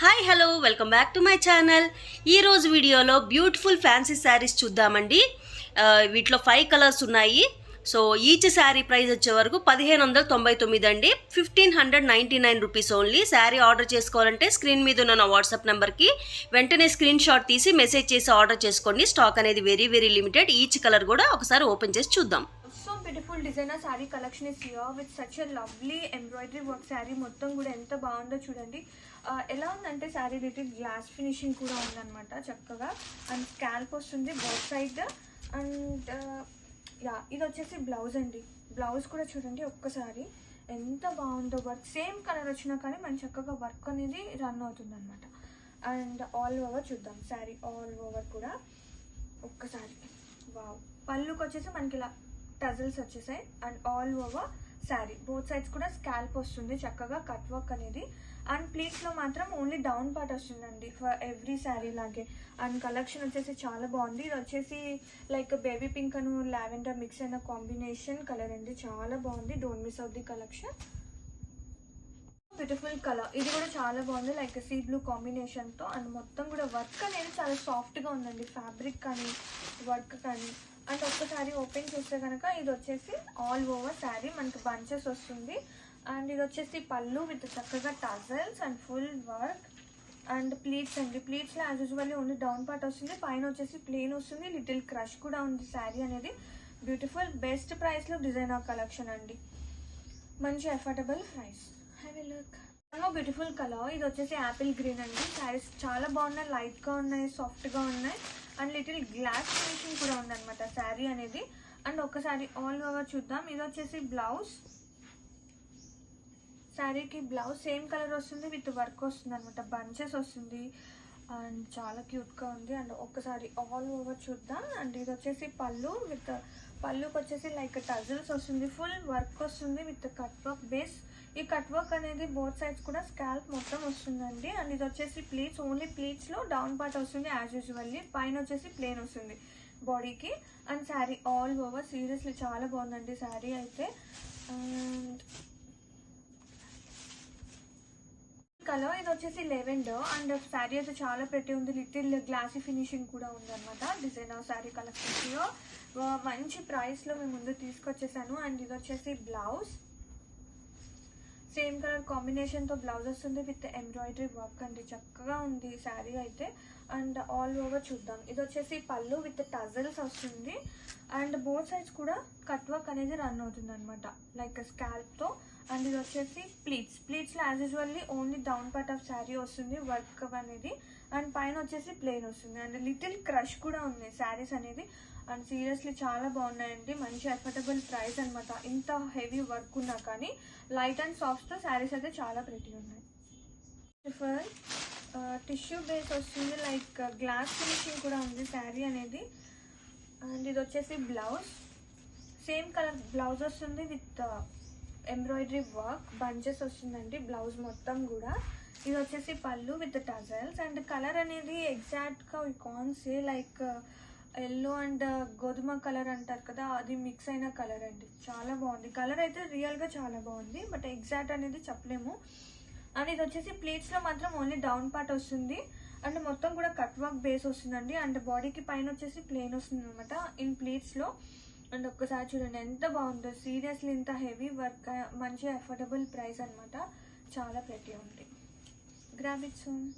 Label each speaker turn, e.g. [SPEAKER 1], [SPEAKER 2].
[SPEAKER 1] Hi hello welcome back to my channel. ఈరోజు వీడియోలో beautiful fancy saris చూద్దామండి. వీటిలో 5 కలర్స్ ఉన్నాయి. సో ఈచ్ శారీ ప్రైస్ వచ్చే వరకు 1599 అండి. 1599 రూపీస్ ఓన్లీ. శారీ ఆర్డర్ చేసుకోవాలంటే స్క్రీన్ మీద ఉన్న నా వాట్సాప్ నెంబర్కి వెంటనే స్క్రీన్ షాట్ తీసి మెసేజ్ చేసి ఆర్డర్ చేసుకోండి. స్టాక్ అనేది very very limited. Each colour కూడా ఒకసారి ఓపెన్ చేసి చూద్దాం.
[SPEAKER 2] So beautiful designer sari collection is here with such a lovely embroidery work sari. మొత్తం కూడా ఎంత బాగుందో చూడండి. ఎలా ఉందంటే శారీ లిటిల్ గ్లాస్ ఫినిషింగ్ కూడా ఉందన్నమాట చక్కగా. అండ్ స్కాల్ప్ వస్తుంది బోత్ సైడ్. అండ్ ఇది వచ్చేసి బ్లౌజ్ అండి. బ్లౌజ్ కూడా చూడండి ఒక్కసారి ఎంత బాగుందో. వర్క్ సేమ్ కలర్ వచ్చినా కానీ మన చక్కగా వర్క్ అనేది రన్ అవుతుంది అనమాట. అండ్ ఆల్ ఓవర్ చూద్దాం శారీ ఆల్ ఓవర్ కూడా ఒక్కసారి. వావ్, పళ్ళుకి వచ్చేసి మనకి ఇలా టజల్స్ వచ్చేసాయి. And all over sari both sides కూడా స్కాల్ప్ వస్తుంది చక్కగా కట్ వర్క్ అనేది. అండ్ ప్లీట్స్లో మాత్రం ఓన్లీ డౌన్ పార్ట్ వస్తుందండి ఫర్ ఎవ్రీ శారీ లాగే. అండ్ కలెక్షన్ వచ్చేసి చాలా బాగుంది. ఇది వచ్చేసి లైక్ బేబీ పింక్ అను లావెండర్ మిక్స్ అయిన కాంబినేషన్ కలర్ అండి. చాలా బాగుంది. Don't miss out the collection. Beautiful colour. ఇది కూడా చాలా బాగుంది లైక్ సీ బ్లూ కాంబినేషన్తో. అండ్ మొత్తం కూడా వర్క్ అనేది చాలా సాఫ్ట్గా ఉందండి. ఫ్యాబ్రిక్ కానీ వర్క్ కానీ. అండ్ ఒక్కసారి ఓపెన్ చేస్తే కనుక ఇది వచ్చేసి ఆల్ ఓవర్ శారీ మనకి బంచెస్ వస్తుంది. అండ్ ఇది వచ్చేసి పళ్ళు విత్ చక్కగా tassels and full work. And pleats అండి. ప్లీట్స్లో as usually only down part వస్తుంది. పైన వచ్చేసి ప్లెయిన్ వస్తుంది. లిటిల్ క్రష్ కూడా ఉంది శారీ అనేది. బ్యూటిఫుల్ బెస్ట్ ప్రైస్లో డిజైనర్ కలెక్షన్ అండి. మంచి affordable price. Have a look. Beautiful colour. ఇది వచ్చేసి యాపిల్ గ్రీన్ అండి. శారీస్ చాలా బాగున్నాయి. లైట్గా ఉన్నాయి, సాఫ్ట్గా ఉన్నాయి. అండ్ లిటిల్ గ్లాస్ ఫినిషింగ్ కూడా ఉందన్నమాట శారీ అనేది. అండ్ ఒక్కసారి ఆల్ ఓవర్ చూద్దాం. ఇది వచ్చేసి బ్లౌజ్. శారీకి బ్లౌజ్ సేమ్ కలర్ వస్తుంది విత్ వర్క్ వస్తుంది అనమాట. బంచెస్ వస్తుంది అండ్ చాలా క్యూట్గా ఉంది. అండ్ ఒక్కసారి ఆల్ ఓవర్ చూద్దాం. అండ్ ఇది వచ్చేసి పళ్ళు విత్ పళ్ళుకి వచ్చేసి లైక్ టజల్స్ వస్తుంది. ఫుల్ వర్క్ వస్తుంది విత్ కట్ వర్క్ బేస్. ఈ కట్ వర్క్ అనేది బోత్ సైడ్స్ కూడా స్కాల్ప్ మొత్తం వస్తుందండి. అండ్ ఇది వచ్చేసి ప్లీట్స్. ఓన్లీ ప్లీట్స్లో డౌన్ పార్ట్ వస్తుంది యాజ్ యూజువల్లీ. పైన వచ్చేసి ప్లేన్ వస్తుంది బాడీకి. And sari all over seriously చాలా బాగుందండి శారీ అయితే. అండ్ కలర్ ఇది వచ్చేసి లెవెండర్. అండ్ శారీ అయితే చాలా పెట్టి ఉంది. లిటిల్ గ్లాసీ ఫినిషింగ్ కూడా ఉంది అనమాట. డిజైనర్ శారీ కలెక్షన్స్లో మంచి ప్రైస్లో మేము ముందు తీసుకొచ్చేసాను. అండ్ ఇది వచ్చేసి బ్లౌజ్. సేమ్ కలర్ కాంబినేషన్తో బ్లౌజ్ వస్తుంది విత్ ఎంబ్రాయిడరీ వర్క్ అండి. చక్కగా ఉంది శారీ అయితే. అండ్ ఆల్ ఓవర్ చూద్దాం. ఇది వచ్చేసి పళ్ళు విత్ టజల్స్ వస్తుంది. అండ్ బోత్ సైడ్స్ కూడా కట్ వర్క్ అనేది రన్ అవుతుంది అనమాట లైక్ స్కాల్ప్తో. అండ్ ఇది వచ్చేసి ప్లీట్స్. ప్లీట్స్లో as usually only down part of sari వస్తుంది వర్క్ అనేది. అండ్ పైన వచ్చేసి ప్లెయిన్ వస్తుంది. అండ్ లిటిల్ క్రష్ కూడా ఉంది శారీస్ అనేది. అండ్ సీరియస్లీ చాలా బాగున్నాయండి. మంచి అఫోర్డబుల్ ప్రైస్ అనమాట. ఇంత హెవీ వర్క్ ఉన్నా కానీ లైట్ అండ్ సాఫ్ట్తో శారీస్ అయితే చాలా ప్రెటీ ఉన్నాయి. ఫర్ టిష్యూ బేస్ వస్తుంది లైక్ గ్లాస్ ఫినిషింగ్ కూడా ఉంది శారీ అనేది. అండ్ ఇది వచ్చేసి బ్లౌజ్. సేమ్ కలర్ బ్లౌజ్ వస్తుంది విత్ ఎంబ్రాయిడరీ వర్క్. బంచెస్ వస్తుందండి బ్లౌజ్ మొత్తం కూడా. ఇది వచ్చేసి పళ్ళు విత్ టజల్స్. అండ్ కలర్ అనేది ఎగ్జాక్ట్గా we can say like yellow and గోధుమ కలర్ అంటారు కదా, అది మిక్స్ అయిన కలర్ అండి. చాలా బాగుంది. కలర్ అయితే రియల్గా చాలా బాగుంది బట్ ఎగ్జాక్ట్ అనేది చెప్పలేము. అండ్ ఇది వచ్చేసి ప్లీట్స్లో మాత్రం ఓన్లీ డౌన్ పార్ట్ వస్తుంది. అండ్ మొత్తం కూడా కట్ వర్క్ బేస్ వస్తుందండి. అండ్ బాడీకి పైన వచ్చేసి ప్లెయిన్ వస్తుంది అనమాట ఇన్ ప్లీట్స్లో. అండ్ ఒక్కసారి చూడండి ఎంత బాగుందో. సీరియస్లీ ఇంత హెవీ వర్క్ మంచి అఫోర్డబుల్ ప్రైస్ అనమాట. చాలా ప్రెటీ ఉంది. Grab it soon.